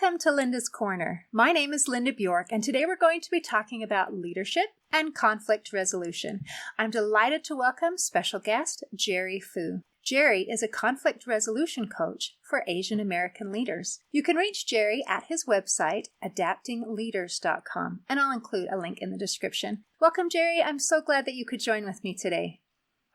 Welcome to Linda's Corner. My name is Linda Bjork, and today we're going to be talking about leadership and conflict resolution. I'm delighted to welcome special guest Jerry Fu. Jerry is a conflict resolution coach for Asian American leaders. You can reach Jerry at his website, adaptingleaders.com, and I'll include a link in the description. Welcome, Jerry. I'm so glad that you could join with me today.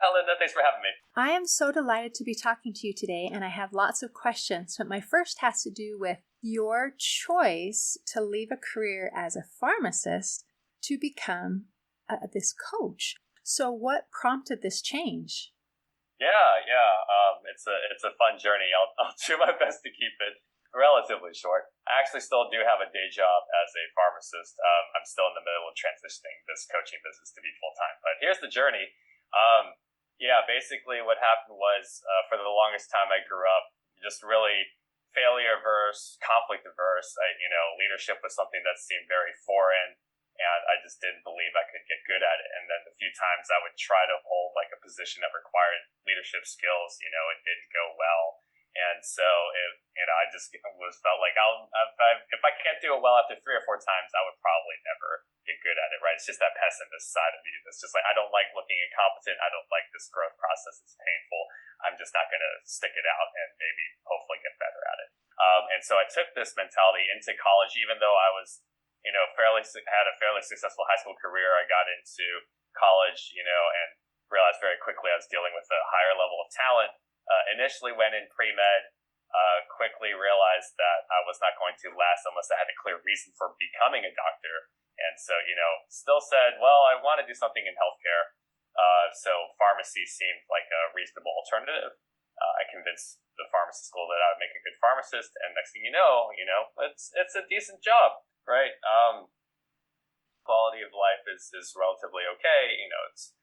Hi, Linda. Thanks for having me. I am so delighted to be talking to you today, and I have lots of questions, but my first has to do with your choice to leave a career as a pharmacist to become this coach. So what prompted this change? Yeah. It's a fun journey. I'll do my best to keep it relatively short. I actually still do have a day job as a pharmacist. I'm still in the middle of transitioning this coaching business to be full-time. But here's the journey. Basically what happened was for the longest time I grew up just really failure averse, conflict averse. Leadership was something that seemed very foreign, and I just didn't believe I could get good at it. And then the few times I would try to hold like a position that required leadership skills, it didn't go well. And so I just felt like if I can't do it well after 3 or 4 times, I would probably never get good at it, right? It's just that pessimist side of me. It's just like, I don't like looking incompetent. I don't like this growth process. It's painful. I'm just not going to stick it out and maybe hopefully get better at it. And so I took this mentality into college, even though I was, had a fairly successful high school career. I got into college, and realized very quickly I was dealing with a higher level of talent. Initially went in pre-med, quickly realized that I was not going to last unless I had a clear reason for becoming a doctor. And so, still said, well, I want to do something in healthcare. So pharmacy seemed like a reasonable alternative. I convinced the pharmacy school that I would make a good pharmacist. And next thing you know, it's a decent job, right? Quality of life is relatively okay. It's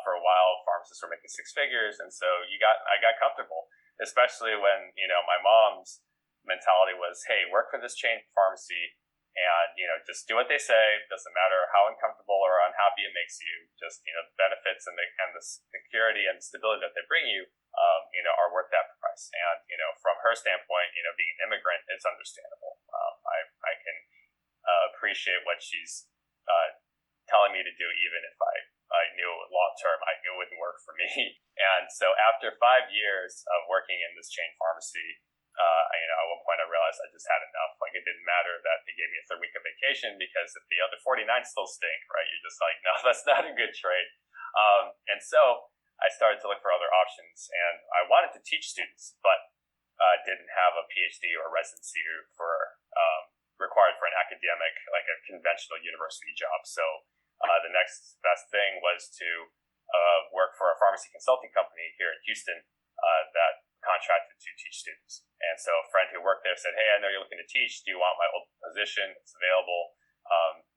for a while, pharmacists were making 6 figures. And so I got comfortable, especially when, my mom's mentality was, hey, work for this chain pharmacy. And, just do what they say. Doesn't matter how uncomfortable or unhappy it makes you. Just, the benefits and the security and stability that they bring you, are worth that price. And, from her standpoint, being an immigrant, it's understandable. I can appreciate what she's telling me to do, even if I knew long term, I knew it wouldn't work for me. And so after 5 years of working in this chain pharmacy, at one point I realized I just had enough. Like, it didn't matter that they gave me a 3rd week of vacation, because if the other 49 still stink, right? You're just like, no, that's not a good trade. And so I started to look for other options, and I wanted to teach students, but didn't have a PhD or residency required for an academic, like a conventional university job. So the next best thing was to work for a pharmacy consulting company here in Houston that contracted to teach students. And so a friend who worked there said, hey, I know you're looking to teach. Do you want my old position? It's available.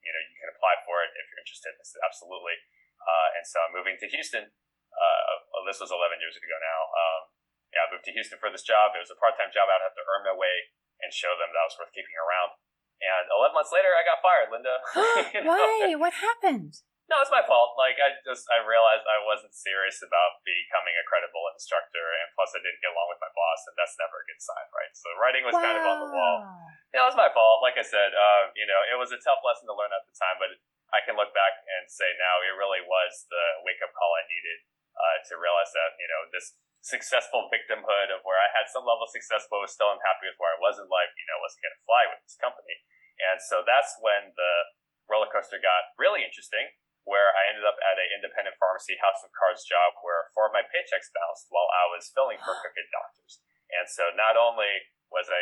You can apply for it if you're interested. I said, absolutely. And so I'm moving to Houston. This was 11 years ago now. I moved to Houston for this job. It was a part-time job. I'd have to earn my way and show them that I was worth keeping around. And 11 months later, I got fired, Linda. Why? What happened? No, it's my fault. Like, I realized I wasn't serious about becoming a credible instructor, and plus I didn't get along with my boss, and that's never a good sign, right? So writing was kind of on the wall. Yeah, it was my fault. Like I said, it was a tough lesson to learn at the time, but I can look back and say now it really was the wake-up call I needed to realize that, this successful victimhood of where I had some level of success but was still unhappy with where I was in life, wasn't going to fly with this company. And so that's when the roller coaster got really interesting, where I ended up at an independent pharmacy house of cards job where 4 of my paychecks bounced while I was filling for crooked doctors. And so not only was I,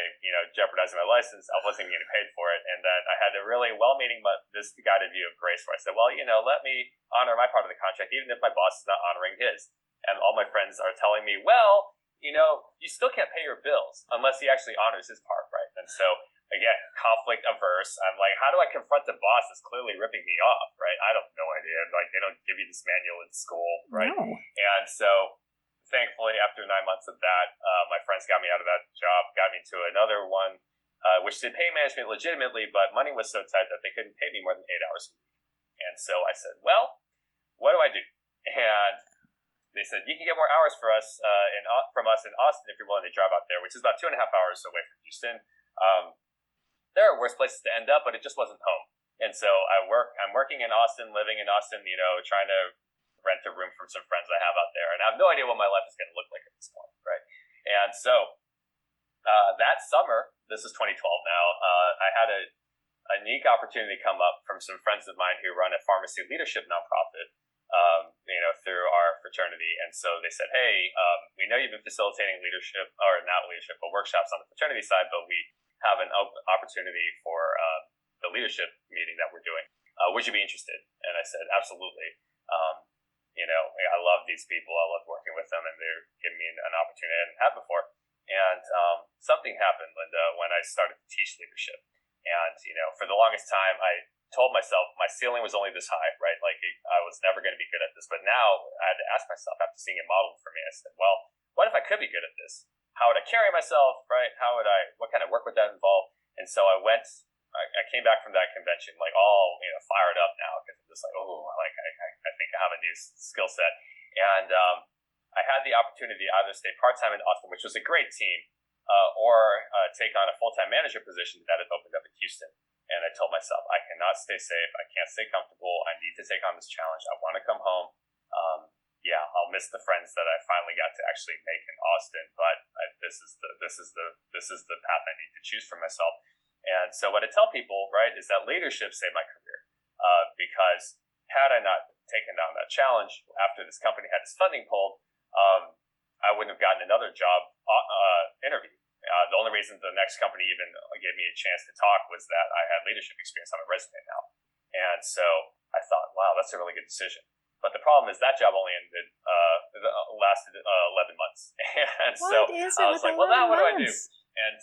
jeopardizing my license, I wasn't getting paid for it. And then I had a really well-meaning but misguided view of grace where I said, well, let me honor my part of the contract, even if my boss is not honoring his. And all my friends are telling me, well, you still can't pay your bills unless he actually honors his part, right? And so, again, conflict averse. I'm like, how do I confront the boss that's clearly ripping me off, right? I have no idea. Like, they don't give you this manual in school, right? No. And so, thankfully, after 9 months of that, my friends got me out of that job, got me to another one, which did pay management legitimately, but money was so tight that they couldn't pay me more than 8 hours a week. And so I said, well, what do I do? And they said, you can get more hours from us in Austin if you're willing to drive out there, which is about 2.5 hours away from Houston. there are worse places to end up, but it just wasn't home. And so I'm working in Austin, living in Austin, trying to rent a room from some friends I have out there. And I have no idea what my life is going to look like at this point, right? And so that summer, this is 2012 now, I had a unique opportunity come up from some friends of mine who run a pharmacy leadership nonprofit, through our fraternity. And so they said, hey, we know you've been facilitating leadership, or not leadership, but workshops on the fraternity side, but we have an opportunity for the leadership meeting that we're doing. Would you be interested? And I said, absolutely. I love these people. I love working with them, and they're giving me an opportunity I hadn't had before. And something happened, Linda, when I started to teach leadership. And, for the longest time, I told myself my ceiling was only this high, right? Like I was never going to be good at this. But now I had to ask myself, after seeing it modeled for me, I said, well, what if I could be good at this? How would I carry myself, right? What kind of work would that involve? And so I came back from that convention like all, fired up now, because I'm just like, I think I have a new skill set. And I had the opportunity to either stay part-time in Austin, which was a great team, or take on a full-time manager position that had opened up in Houston. And I told myself, I cannot stay safe. I can't stay comfortable. I need to take on this challenge. I want to come home. I'll miss the friends that I finally got to actually make in Austin, but this is the path I need to choose for myself. And so what I tell people, right, is that leadership saved my career, because had I not taken on that challenge after this company had its funding pulled, I wouldn't have gotten another job interview. The only reason the next company even gave me a chance to talk was that I had leadership experience on my resume now. And so I thought, wow, that's a really good decision. But the problem is that job only lasted 11 months. And so I was like, well, now what do I do? And,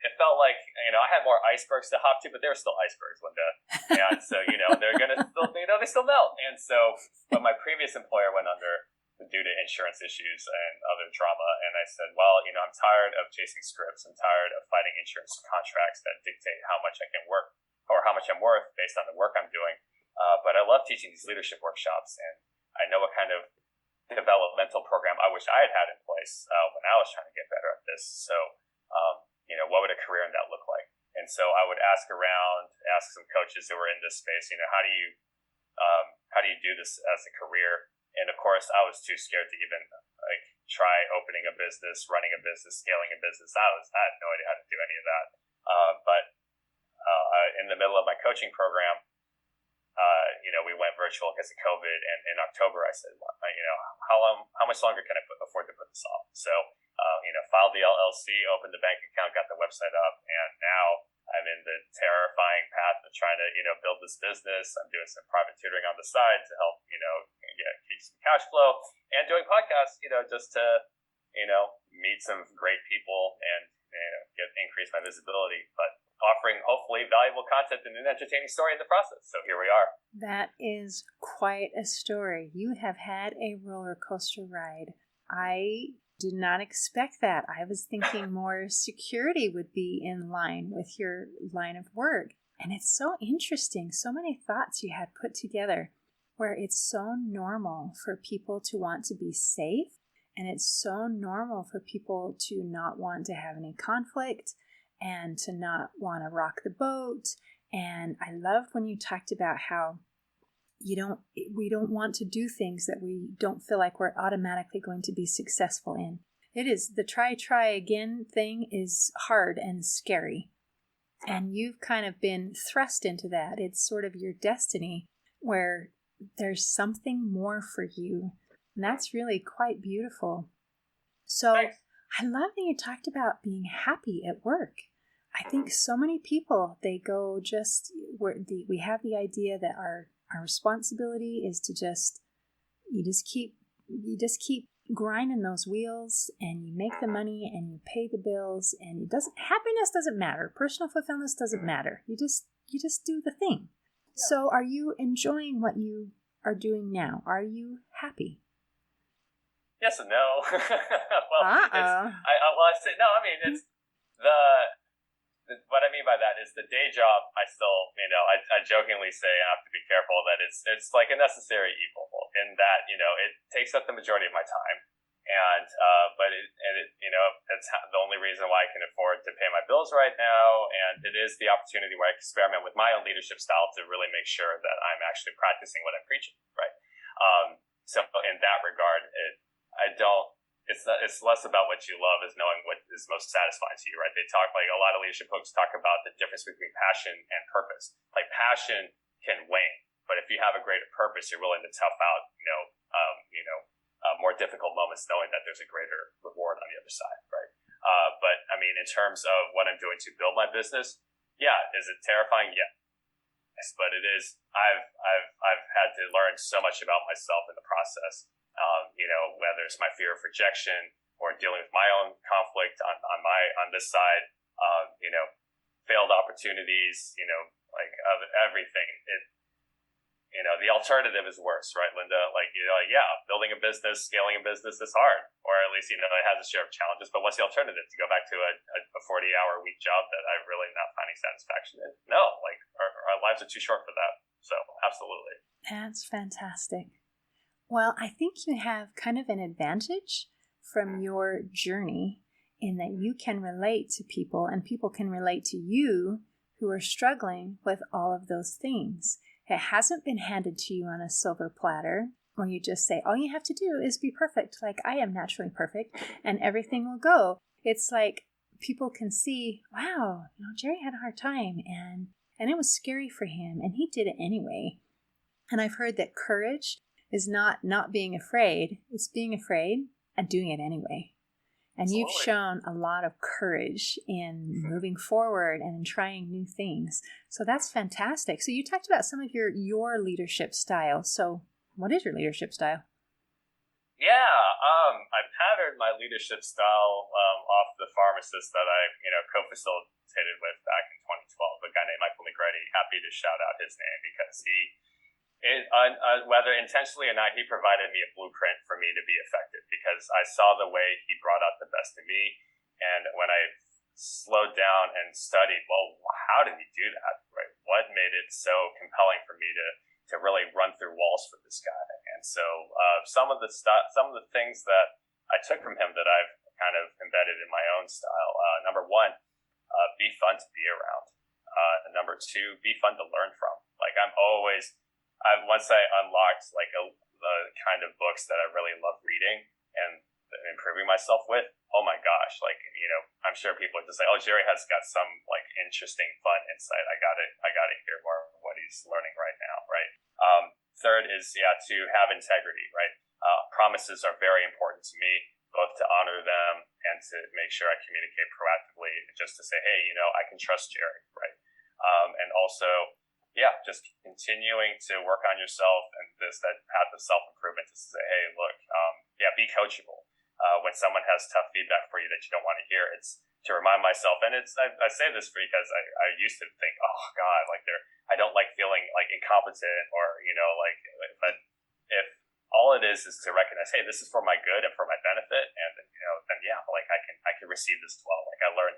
it felt like, I had more icebergs to hop to, but there were still icebergs, Linda. And so, they're going to still, they still melt. And so, but my previous employer went under due to insurance issues and other drama. And I said, well, I'm tired of chasing scripts. I'm tired of fighting insurance contracts that dictate how much I can work or how much I'm worth based on the work I'm doing. But I love teaching these leadership workshops, and I know what kind of developmental program I wish I had had in place when I was trying to get better at this. So, what would a career in that look like? And so I would ask some coaches who were in this space, how do you do this as a career? And of course, I was too scared to even try opening a business, running a business, scaling a business. I had no idea how to do any of that. But in the middle of my coaching program, we went virtual because of COVID. And in October, I said, how much longer can I afford to put this off? So, filed the LLC, opened the bank account, got the website up, and now I'm in the terrifying path of trying to, build this business. I'm doing some private tutoring on the side to help, keep some cash flow, and doing podcasts, just to, meet some great people and, increase my visibility, but offering hopefully valuable content and an entertaining story in the process. So here we are. That is quite a story. You have had a roller coaster ride. I did not expect that. I was thinking more security would be in line with your line of work. And it's so interesting. So many thoughts you had put together where it's so normal for people to want to be safe. And it's so normal for people to not want to have any conflict and to not want to rock the boat. And I loved when you talked about how we don't want to do things that we don't feel like we're automatically going to be successful in. It is the try again thing is hard and scary. And you've kind of been thrust into that. It's sort of your destiny where there's something more for you. And that's really quite beautiful. So Thanks. I love that you talked about being happy at work. I think so many people, they go just where we have the idea that our responsibility is to you just keep grinding those wheels, and you make the money and you pay the bills, and happiness doesn't matter. Personal fulfillment doesn't matter. You just do the thing. Yeah. So are you enjoying what you are doing now? Are you happy? Yes and no. It's what I mean by that is the day job. I still, I jokingly say I have to be careful that it's like a necessary evil in that, it takes up the majority of my time. That's the only reason why I can afford to pay my bills right now. And it is the opportunity where I can experiment with my own leadership style to really make sure that I'm actually practicing what I'm preaching, right? So in that regard, it's less about what you love as knowing what is most satisfying to you, right? They talk, like, a lot of leadership books talk about the difference between passion and purpose. Like, passion can wane, but if you have a greater purpose, you're willing to tough out, more difficult moments, knowing that there's a greater reward on the other side, right? But I mean, in terms of what I'm doing to build my business, yeah, is it terrifying? Yeah, yes, but it is. I've had to learn so much about myself in the process. Whether it's my fear of rejection or dealing with my own conflict on this side, failed opportunities, everything. The alternative is worse, right, Linda? Building a business, scaling a business is hard, or at least, it has a share of challenges. But what's the alternative? To go back to a 40-hour week job that I'm really not finding satisfaction in? No, our lives are too short for that. So, absolutely. That's fantastic. Well, I think you have kind of an advantage from your journey in that you can relate to people and people can relate to you who are struggling with all of those things. It hasn't been handed to you on a silver platter where you just say, all you have to do is be perfect, like I am naturally perfect, and everything will go. It's like people can see, wow, Jerry had a hard time, and it was scary for him, and he did it anyway. And I've heard that courage is not being afraid, it's being afraid and doing it anyway. And Absolutely. You've shown a lot of courage in moving forward and in trying new things. So that's fantastic. So you talked about some of your leadership style. So what is your leadership style? Yeah, I patterned my leadership style off the pharmacist that I co-facilitated with back in 2012, a guy named Michael Negretti. Happy to shout out his name because whether intentionally or not, he provided me a blueprint for me to be effective because I saw the way he brought out the best in me. And when I slowed down and studied, well, how did he do that? Right? What made it so compelling for me to really run through walls for this guy? And so some of the things that I took from him that I've kind of embedded in my own style. Number one, be fun to be around. Number two, be fun to learn from. Once I unlocked the kind of books that I really love reading and improving myself with, oh my gosh, I'm sure people are just like, oh, Jerry has got some interesting, fun insight. I gotta hear more of what he's learning right now, right? Third is, to have integrity, right? Promises are very important to me, both to honor them and to make sure I communicate proactively, just to say, hey, I can trust Jerry, right? And also, just continuing to work on yourself and that path of self-improvement to say, hey, look, be coachable. When someone has tough feedback for you that you don't want to hear, it's to remind myself, and I say this because I used to think, oh God, I don't like feeling incompetent or, but if all it is to recognize, hey, this is for my good and for my benefit, and then I can receive this as well. I learned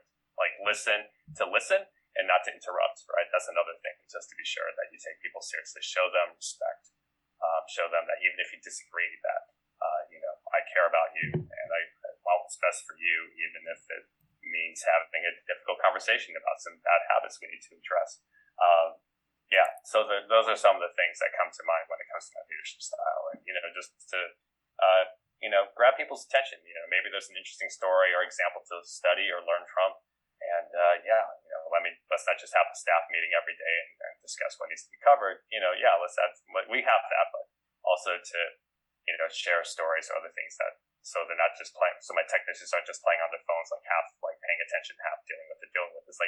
listen and not to interrupt, right? That's another thing, just to be sure that you take people seriously. Show them respect. Show them that even if you disagree, that, I care about you and I want what's best for you, even if it means having a difficult conversation about some bad habits we need to address. So those are some of the things that come to mind when it comes to my leadership style. And, just to, grab people's attention. Maybe there's an interesting story or example to study or learn from. And let's not just have a staff meeting every day and discuss what needs to be covered. Let's have, we have that, but also to, share stories or other things so they're not just playing. So my technicians aren't just playing on their phones, half paying attention, half dealing with it. It's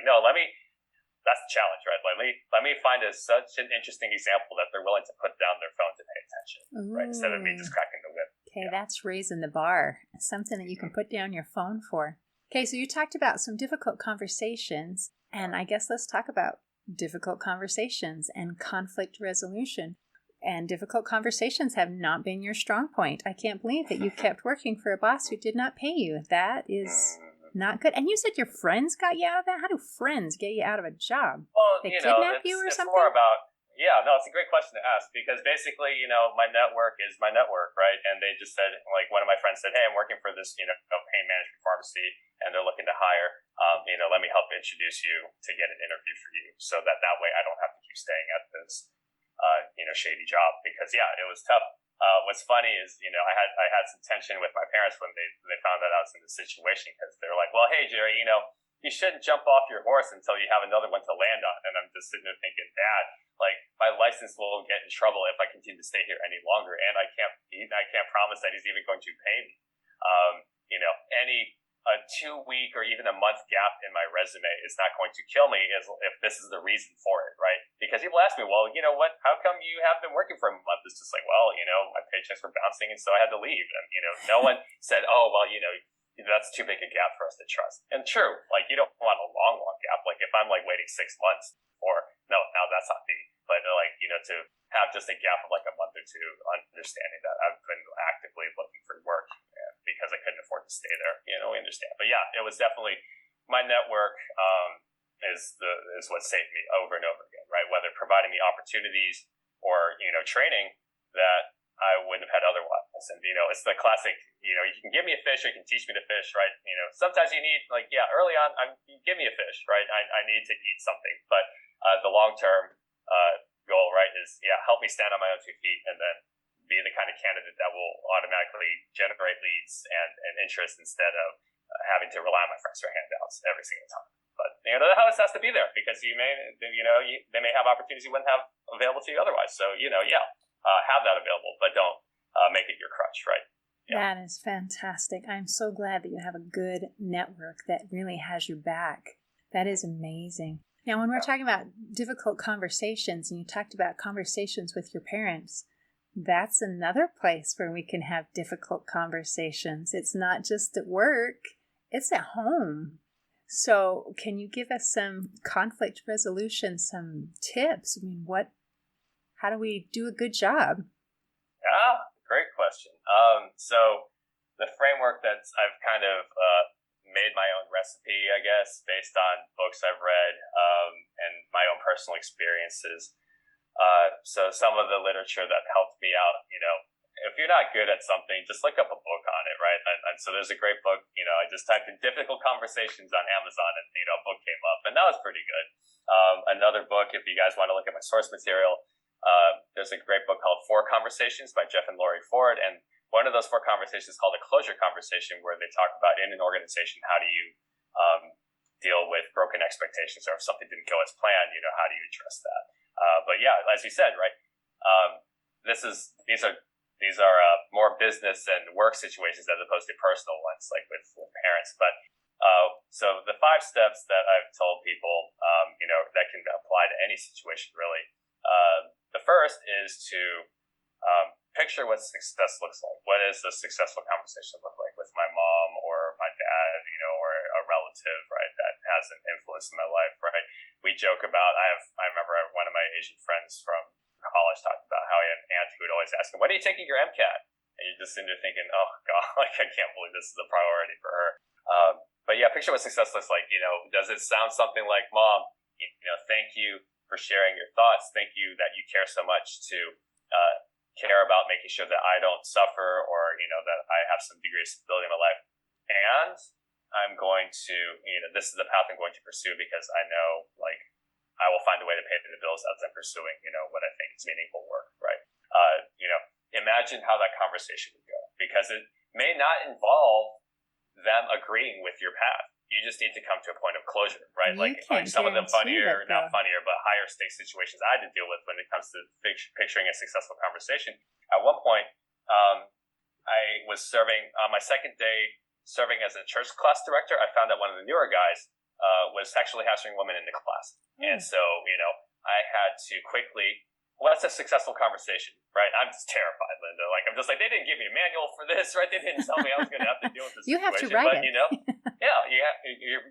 that's the challenge, right? Let me find such an interesting example that they're willing to put down their phone to pay attention, right? Instead of me just cracking the whip. Okay, that's raising the bar. Something that you can put down your phone for. Okay, so you talked about some difficult conversations, and I guess let's talk about difficult conversations and conflict resolution. And difficult conversations have not been your strong point. I can't believe that you kept working for a boss who did not pay you. That is not good. And you said your friends got you out of that? How do friends get you out of a job? Well, they kidnap you or it's something? More about, Yeah, no, it's a great question to ask because basically, my network is my network, right? And they just said, like, one of my friends said, "Hey, I'm working for this, pain management pharmacy, and they're looking to hire. Let me help introduce you to get an interview for you, so that way I don't have to keep staying at this, shady job because yeah, it was tough." What's funny is, I had some tension with my parents when they found that I was in this situation because they're like, "Well, hey, Jerry, you shouldn't jump off your horse until you have another one to land on." And I'm just sitting there thinking, Dad, like my license will get in trouble if I continue to stay here any longer, and I can't promise that he's even going to pay me. Any a 2-week or even a month gap in my resume is not going to kill me if this is the reason for it, right? Because people ask me, well, what? How come you have been working for a month? It's just like, well, my paychecks were bouncing, and so I had to leave. And no one said, oh, well, that's too big a gap for us to trust. And true, like you don't want a long gap. Like if I'm like waiting 6 months or no, now that's not me. But like, to have just a gap of like a month or two, understanding that I've been actively looking for work because I couldn't afford to stay there. We understand. But yeah, it was definitely my network is what saved me over and over again, right? Whether providing me opportunities or training that I wouldn't have had otherwise. And it's the classic, you can give me a fish or you can teach me to fish, right? Sometimes you need early on, you give me a fish, right? I need to eat something, but the long-term goal, right, is help me stand on my own 2 feet and then be the kind of candidate that will automatically generate leads and interest instead of having to rely on my friends for handouts every single time. But the host has to be there because they may have opportunities you wouldn't have available to you otherwise. So have that available, but don't make it your crutch, right? Yeah. That is fantastic. I'm so glad that you have a good network that really has your back. That is amazing. Now, when we're talking about difficult conversations, and you talked about conversations with your parents, that's another place where we can have difficult conversations. It's not just at work, it's at home. So can you give us some conflict resolution, some tips? How do we do a good job? Yeah, great question. So the framework that I've kind of made my own recipe, I guess, based on books I've read and my own personal experiences. So some of the literature that helped me out, if you're not good at something, just look up a book on it, right? And so there's a great book, I just typed in difficult conversations on Amazon and, a book came up and that was pretty good. Another book, if you guys want to look at my source material, there's a great book called 4 Conversations by Jeff and Laurie Ford. And one of those 4 conversations is called a closure conversation, where they talk about in an organization, how do you deal with broken expectations, or if something didn't go as planned, how do you address that? But yeah, as you said, right, these are more business and work situations as opposed to personal ones, like with parents. But so the 5 steps that I've told people, that can apply to any situation, really. The first is to picture what success looks like. What does a successful conversation look like with my mom or my dad, or a relative, right, that has an influence in my life, right? We joke about, I remember one of my Asian friends from college talked about how he had an aunt who would always ask him, when are you taking your MCAT? And you're just sitting there thinking, oh God, I can't believe this is a priority for her. But yeah, picture what success looks like. Does it sound something like, Mom, thank you for sharing your thoughts. Thank you that you care so much to care about making sure that I don't suffer, or that I have some degree of stability in my life. And I'm going to, this is the path I'm going to pursue because I know, I will find a way to pay the bills as I'm pursuing, what I think is meaningful work, right? Imagine how that conversation would go, because it may not involve them agreeing with your path. You just need to come to a point of closure, right? Like some of the funnier, not funnier, but higher stakes situations I had to deal with when it comes to picturing a successful conversation. At one point, I was serving on my second day serving as a church class director. I found that one of the newer guys was sexually harassing women in the class. And so, I had to quickly, what's a successful conversation, right? I'm just terrified, Linda. I'm just like, they didn't give me a manual for this, right? They didn't tell me I was going to have to deal with this You situation. have to write but, it. Yeah,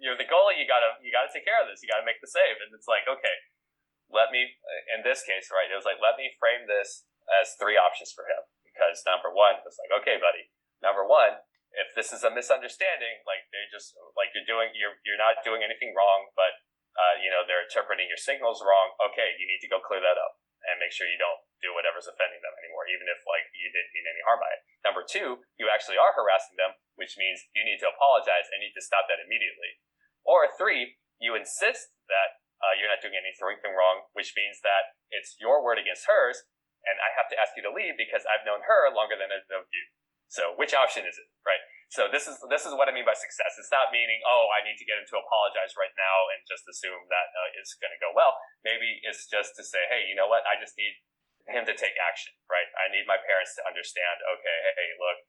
you're the goalie. You gotta take care of this. You gotta make the save. And it's like, okay, let me, in this case, right, it was like, let me frame this as 3 options for him. Because number one, it's like, okay, buddy, number one, if this is a misunderstanding, they're just you're not doing anything wrong, but they're interpreting your signals wrong. Okay, you need to go clear that up. make sure you don't do whatever's offending them anymore, even if like you didn't mean any harm by it. Number two, you actually are harassing them, which means you need to apologize and need to stop that immediately. Or three, you insist that you're not doing anything wrong, which means that it's your word against hers, and I have to ask you to leave because I've known her longer than I've known you. So which option is it, right? So this is what I mean by success. It's not meaning, oh, I need to get him to apologize right now and just assume that it's going to go well. Maybe it's just to say, hey, you know what? I just need him to take action, right? I need my parents to understand, okay, hey, look,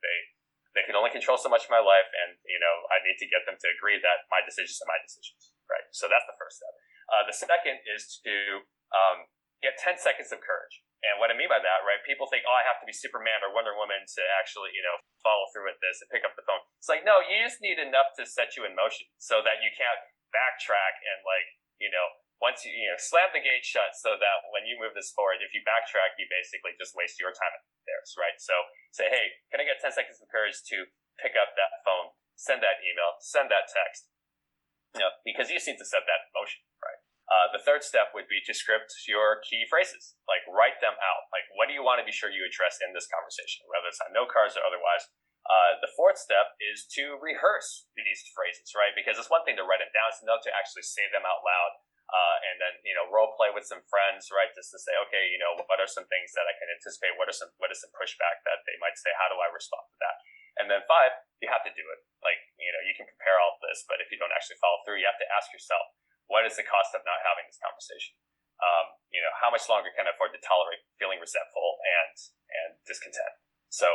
they can only control so much of my life, and, you know, I need to get them to agree that my decisions are my decisions, right? So that's the first step. The second is to get 10 seconds of courage. And what I mean by that, right, people think, oh, I have to be Superman or Wonder Woman to actually, you know, follow through with this and pick up the phone. It's like, no, you just need enough to set you in motion so that you can't backtrack and, like, you know, once you slam the gate shut so that when you move this forward, if you backtrack, you basically just waste your time and theirs, right? So say, hey, can I get 10 seconds of courage to pick up that phone, send that email, send that text? You know, because you just need to set that in motion, right? The third step would be to script your key phrases, like write them out. Like, what do you want to be sure you address in this conversation, whether it's on note cards or otherwise? The fourth step is to rehearse these phrases, right? Because it's one thing to write them down, it's another to actually say them out loud. And then, you know, role play with some friends, right? Just to say, okay, you know, what are some things that I can anticipate? What is some pushback that they might say? How do I respond to that? And then 5, you have to do it. Like, you know, you can prepare all of this, but if you don't actually follow through, you have to ask yourself, what is the cost of not having this conversation? You know, how much longer can I afford to tolerate feeling resentful and discontent? So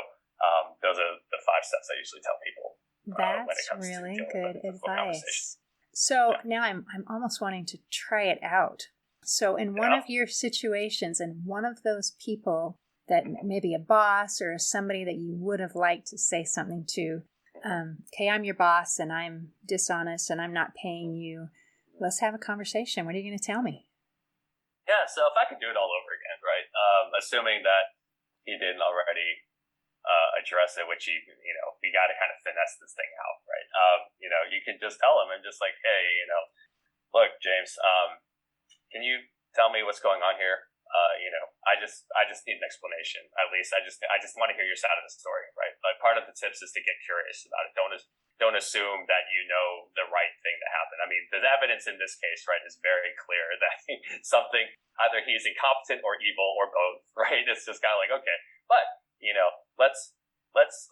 those are the 5 steps I usually tell people. That's when it comes really to good with advice. So now I'm almost wanting to try it out. So in one of your situations, and one of those people that maybe a boss or somebody that you would have liked to say something to, okay, I'm your boss and I'm dishonest and I'm not paying you. Let's have a conversation. What are you going to tell me? Yeah, so if I could do it all over again, right? Assuming that he didn't already address it, which we got to kind of finesse this thing out, right? You know, you can just tell him and just like, hey, you know, look, James, can you tell me what's going on here? You know, I just need an explanation. At least I just want to hear your side of the story, right? But part of the tips is to get curious about it. Don't assume that you know the right thing to happen. I mean, the evidence in this case, right, is very clear that something, either he's incompetent or evil or both, right? It's just kind of like, okay, but, you know, let's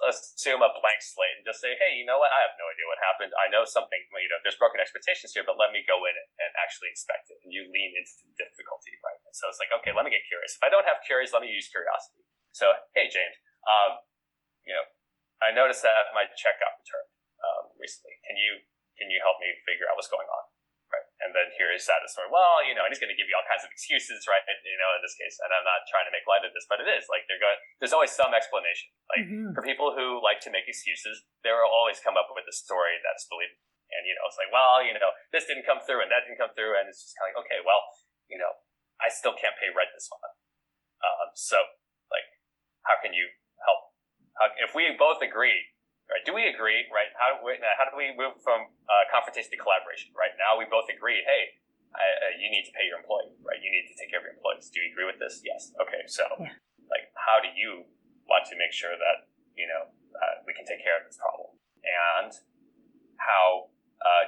assume a blank slate and just say, hey, you know what? I have no idea what happened. I know something, you know, there's broken expectations here, but let me go in and actually inspect it. And you lean into the difficulty, right? And so it's like, okay, let me get curious. If I don't have curious, let me use curiosity. So, hey, James, you know, I noticed that my check got returned recently. Can you help me figure out what's going on? Right. And then here is that story. Well, you know, and he's going to give you all kinds of excuses, right? You know, in this case, and I'm not trying to make light of this, but it is like there's always some explanation. Like for people who like to make excuses, they will always come up with a story that's believable. And, you know, it's like, well, you know, this didn't come through and that didn't come through. And it's just kind of like, okay, well, you know, I still can't pay rent this month. So like, how can you help? If we both agree, right? Do we agree, right? How do we move from confrontation to collaboration, right? Now we both agree, hey, you need to pay your employee, right? You need to take care of your employees. Do you agree with this? Yes. Okay. So, like, how do you want to make sure that, you know, we can take care of this problem? And how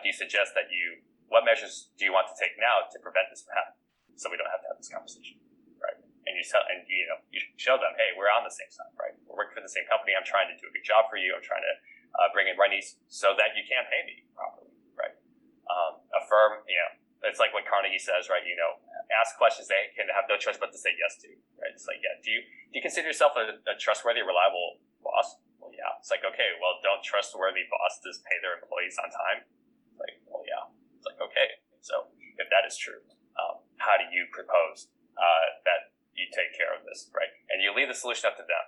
do you suggest that what measures do you want to take now to prevent this from happening so we don't have to have this conversation, right? And you show them, hey, we're on the same side, right? We're working for the same company. I'm trying to do a good job for you. I'm trying to bring in money so that you can pay me properly, right? Affirm, you know, it's like what Carnegie says, right? You know, ask questions they can have no choice but to say yes to, right? It's like, yeah, do you consider yourself a trustworthy, reliable boss? Well, yeah. It's like, okay, well, don't trustworthy bosses pay their employees on time? It's like, well, yeah. It's like, okay. So if that is true, how do you propose that you take care of this, right? And you leave the solution up to them,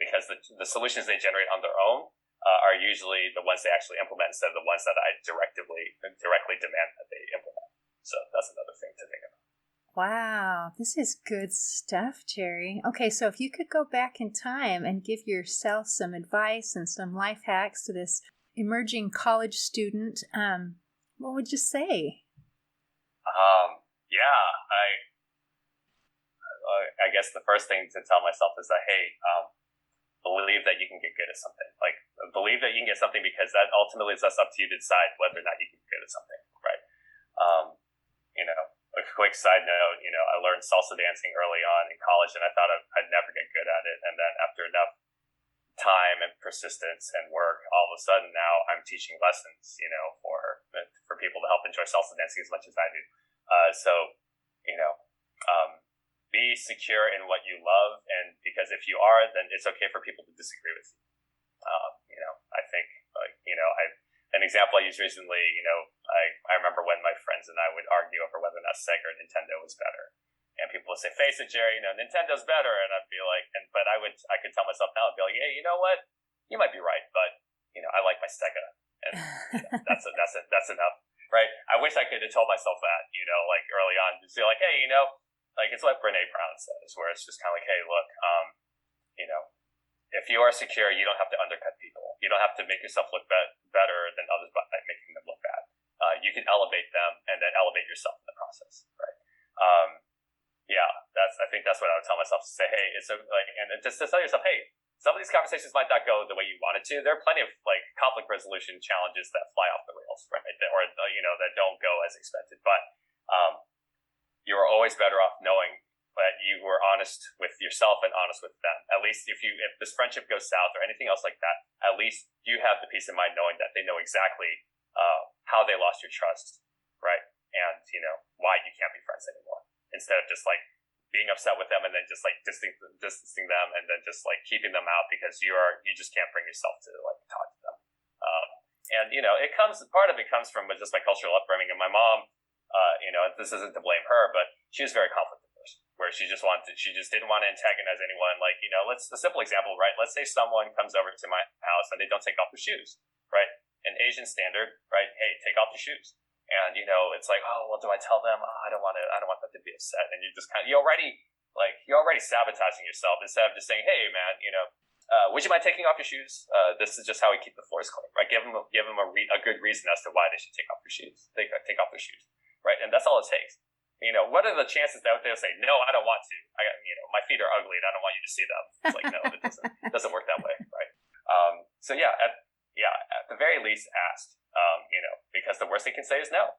because the solutions they generate on their own are usually the ones they actually implement instead of the ones that I directly demand that they implement. So that's another thing to think about. Wow, this is good stuff, Jerry. Okay, so if you could go back in time and give yourself some advice and some life hacks to this emerging college student, what would you say? Yeah, I guess the first thing to tell myself is that, hey, believe that you can get good at something. Like, believe that you can get something, because that ultimately is up to you to decide whether or not you can get good at something, right? A quick side note, I learned salsa dancing early on in college, and I thought I'd never get good at it. And then after enough time and persistence and work, all of a sudden now I'm teaching lessons, for people to help enjoy salsa dancing as much as I do. Be secure in what you love, and because if you are, then it's okay for people to disagree with you. I think, an example I used recently, I remember when my friends and I would argue over whether or not Sega or Nintendo was better. And people would say, face it, Jerry, Nintendo's better. And I'd be like, but I could tell myself now, I'd be like, hey, you know what? You might be right, but, I like my Sega. And that's enough, right? I wish I could have told myself that, early on, to feel like, hey, it's like Brene Brown says, where it's just kind of like, hey, look, if you are secure, you don't have to undercut people. You don't have to make yourself look better than others by making them look bad. You can elevate them and then elevate yourself in the process, right? I think that's what I would tell myself, to say, hey, it's and just to tell yourself, hey, some of these conversations might not go the way you want it to. There are plenty of conflict resolution challenges that fly off the rails, right? Or that don't go as expected. But you are always better off knowing that you were honest with yourself and honest with them. At least if this friendship goes south or anything else like that, at least you have the peace of mind knowing that they know exactly how they lost your trust, right? And why you can't be friends anymore. Instead of just being upset with them and then just distancing them and then just keeping them out because you just can't bring yourself to talk to them. And part of it comes from just my cultural upbringing. And my mom, this isn't to blame her, but she was very conflict averse, where she just didn't want to antagonize anyone. A simple example, right? Let's say someone comes over to my house and they don't take off their shoes, right? An Asian standard, right? Hey, take off your shoes. And it's like, oh, well, do I tell them? Oh, I don't want them to be upset. And you just you're already sabotaging yourself instead of just saying, hey, man, would you mind taking off your shoes? This is just how we keep the floors clean, right? Give them a good reason as to why they should take off their shoes. Take off their shoes, right? And that's all it takes. What are the chances that they'll say, no, I don't want to. My feet are ugly and I don't want you to see them. It's like, no, it doesn't work that way, right? At the very least, ask, because the worst they can say is no.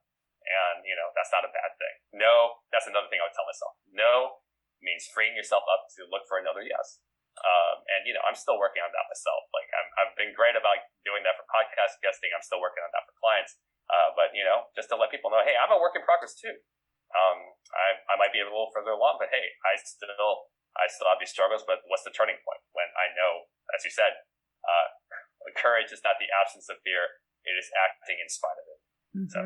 And, that's not a bad thing. No, that's another thing I would tell myself. No means freeing yourself up to look for another yes. I'm still working on that myself. I've been great about doing that for podcast guesting. I'm still working on that for clients. But just to let people know, hey, I'm a work in progress too. I might be a little further along, but hey, I still have these struggles. But what's the turning point? When I know, as you said, courage is not the absence of fear; it is acting in spite of it. Mm-hmm. So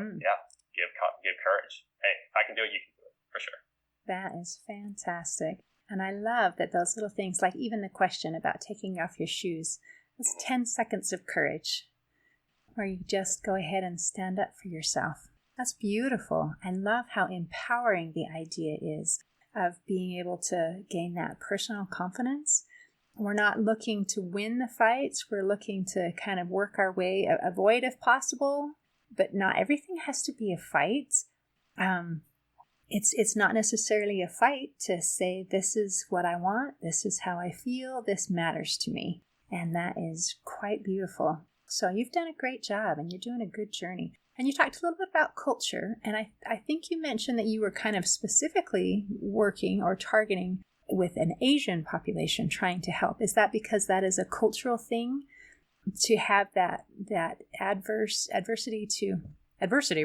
give courage. Hey, if I can do it, you can do it for sure. That is fantastic, and I love that those little things, like even the question about taking off your shoes, it's 10 seconds of courage, where you just go ahead and stand up for yourself. That's beautiful. I love how empowering the idea is of being able to gain that personal confidence. We're not looking to win the fights. We're looking to kind of work our way, avoid if possible, but not everything has to be a fight. It's not necessarily a fight to say, this is what I want, this is how I feel, this matters to me. And that is quite beautiful. So you've done a great job and you're doing a good journey. And you talked a little bit about culture, and I think you mentioned that you were kind of specifically working or targeting with an Asian population, trying to help. Is that because that is a cultural thing, to have that adversity,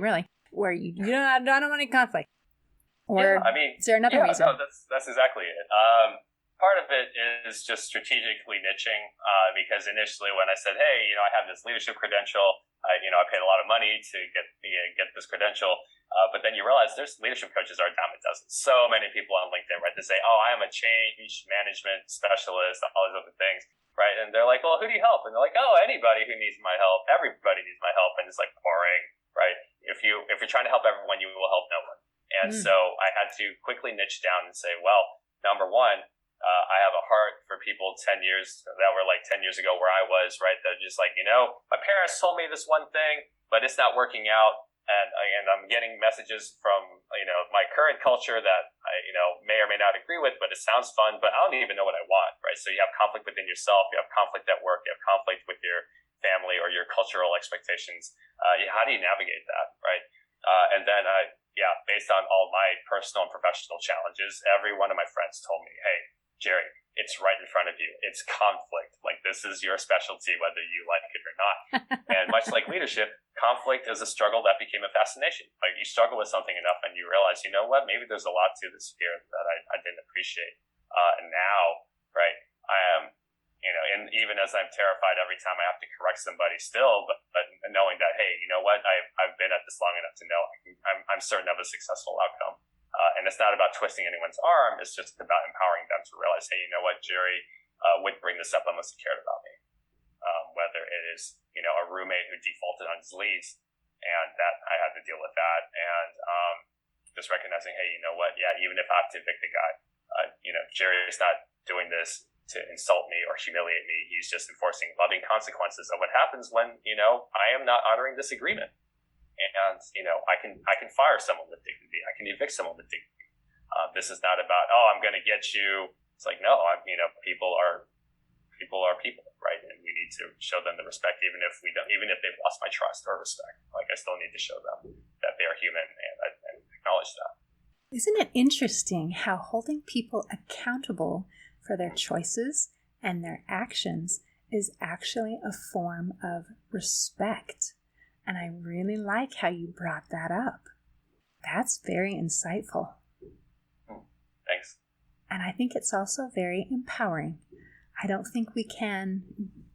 really, where you don't want any conflict? Or is there another reason? No, that's exactly it. Part of it is just strategically niching, because initially when I said, hey, I have this leadership credential, I paid a lot of money to get this credential, but then you realize there's leadership coaches are a dime a dozen. So many people on LinkedIn, right? They say, oh, I am a change management specialist, all these other things, right? And they're like, well, who do you help? And they're like, oh, anybody who needs my help. Everybody needs my help. And it's boring, right? If you're trying to help everyone, you will help no one. And so I had to quickly niche down and say, well, number one, I have a heart for people 10 years that were 10 years ago where I was, right? They're just my parents told me this one thing, but it's not working out. and I'm getting messages from, my current culture that I, may or may not agree with, but it sounds fun, but I don't even know what I want, right? So you have conflict within yourself, you have conflict at work, you have conflict with your family or your cultural expectations. How do you navigate that, right? And then, based on all my personal and professional challenges, every one of my friends told me, hey, Jerry, it's right in front of you. It's conflict. Like, this is your specialty, whether you like it or not. And much like leadership, conflict is a struggle that became a fascination. Like, you struggle with something enough and you realize, you know what, maybe there's a lot to this here that I didn't appreciate. And now, right, I am, and even as I'm terrified every time I have to correct somebody still, but knowing that, hey, you know what, I've been at this long enough to know I'm certain of a successful outcome. And it's not about twisting anyone's arm. It's just about empowering them to realize, hey, you know what, Jerry would bring this up unless he cared about me. Whether it is, a roommate who defaulted on his lease and that I had to deal with that. And just recognizing, hey, you know what, yeah, even if I have to evict the guy, Jerry is not doing this to insult me or humiliate me. He's just enforcing loving consequences of what happens when, I am not honoring this agreement. And, I can fire someone with dignity. I can evict someone with dignity. This is not about, I'm going to get you. It's like, no, people are people, right? And we need to show them the respect, even if they've lost my trust or respect. Like, I still need to show them that they are human and acknowledge that. Isn't it interesting how holding people accountable for their choices and their actions is actually a form of respect? And I really like how you brought that up. That's very insightful. Thanks. And I think it's also very empowering. I don't think we can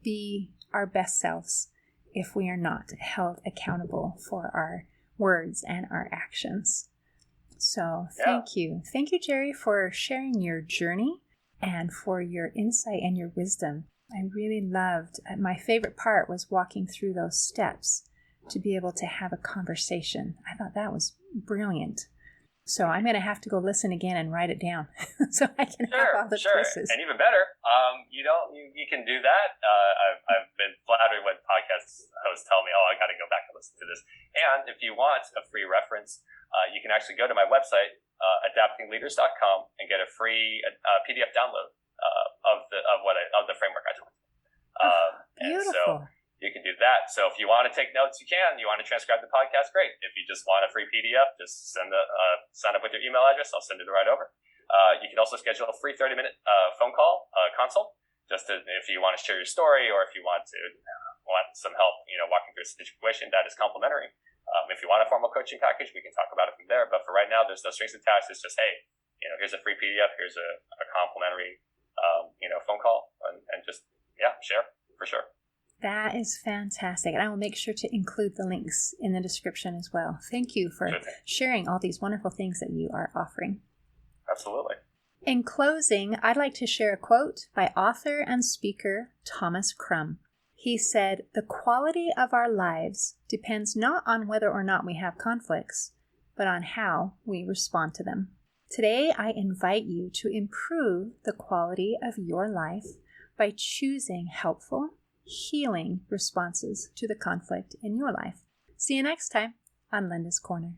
be our best selves if we are not held accountable for our words and our actions. So thank you. Thank you, Jerry, for sharing your journey and for your insight and your wisdom. I really loved, my favorite part was walking through those steps to be able to have a conversation. I thought that was brilliant. So I'm going to have to go listen again and write it down so I can have all the pieces. And even better, you can do that. I've been flattered when podcast hosts tell me, I got to go back and listen to this. And if you want a free reference, you can actually go to my website, adaptingleaders.com, and get a free PDF download of the framework I taught. Beautiful. And so you can do that. So if you want to take notes, you can. You want to transcribe the podcast, great. If you just want a free PDF, just sign up with your email address. I'll send it right over. You can also schedule a free 30-minute phone call consult, if you want to share your story or if you want some help, walking through a situation that is complimentary. If you want a formal coaching package, we can talk about it from there. But for right now, there's no strings attached. It's just, hey, here's a free PDF. Here's a complimentary, phone call, and just share for sure. That is fantastic. And I will make sure to include the links in the description as well. Thank you for sharing all these wonderful things that you are offering. Absolutely. In closing, I'd like to share a quote by author and speaker Thomas Crum. He said, "The quality of our lives depends not on whether or not we have conflicts, but on how we respond to them." Today, I invite you to improve the quality of your life by choosing helpful, healing responses to the conflict in your life. See you next time on Linda's Corner.